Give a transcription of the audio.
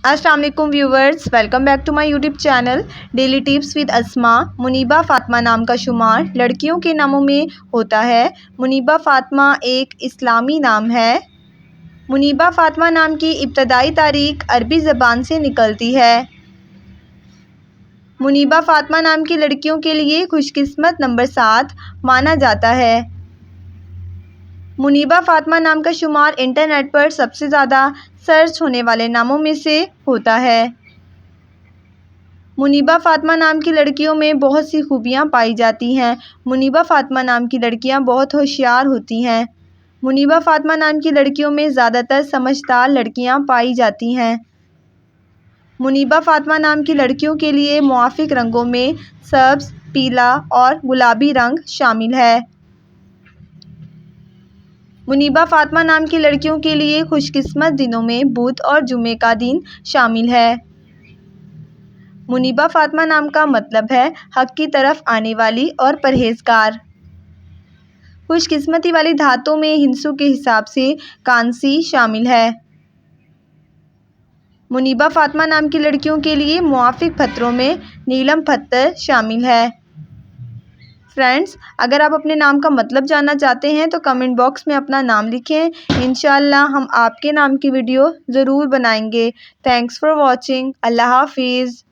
السلام علیکم viewers, welcome back to my YouTube channel daily tips with Asma. Muniba Fatima نام کا شمار لڑکیوں کے ناموں میں ہوتا ہے۔ منیبہ فاطمہ ایک اسلامی نام ہے۔ منیبہ فاطمہ نام کی ابتدائی تاریخ عربی زبان سے نکلتی ہے۔ منیبہ فاطمہ نام کی لڑکیوں کے لیے خوش قسمت نمبر 7 مانا جاتا ہے۔ منیبہ فاطمہ نام کا شمار انٹرنیٹ پر سب سے زیادہ سرچ ہونے والے ناموں میں سے ہوتا ہے۔ منیبہ فاطمہ نام کی لڑکیوں میں بہت سی خوبیاں پائی جاتی ہیں۔ منیبہ فاطمہ نام کی لڑکیاں بہت ہوشیار ہوتی ہیں۔ منیبہ فاطمہ نام کی لڑکیوں میں زیادہ تر سمجھدار لڑکیاں پائی جاتی ہیں۔ منیبہ فاطمہ نام کی لڑکیوں کے لیے موافق رنگوں میں سبز، پیلا اور گلابی رنگ شامل ہے۔ منیبہ فاطمہ نام کی لڑکیوں کے لیے خوش قسمت دنوں میں بدھ اور جمعے کا دن شامل ہے۔ منیبہ فاطمہ نام کا مطلب ہے حق کی طرف آنے والی اور پرہیزگار۔ خوش قسمتی والی دھاتوں میں ہندسوں کے حساب سے کانسی شامل ہے۔ منیبہ فاطمہ نام کی لڑکیوں کے لیے موافق پتھروں میں نیلم پتھر شامل ہے۔ فرینڈز، اگر آپ اپنے نام کا مطلب جاننا چاہتے ہیں تو کمنٹ باکس میں اپنا نام لکھیں۔ انشاءاللہ ہم آپ کے نام کی ویڈیو ضرور بنائیں گے۔ Thanks for watching. اللہ حافظ۔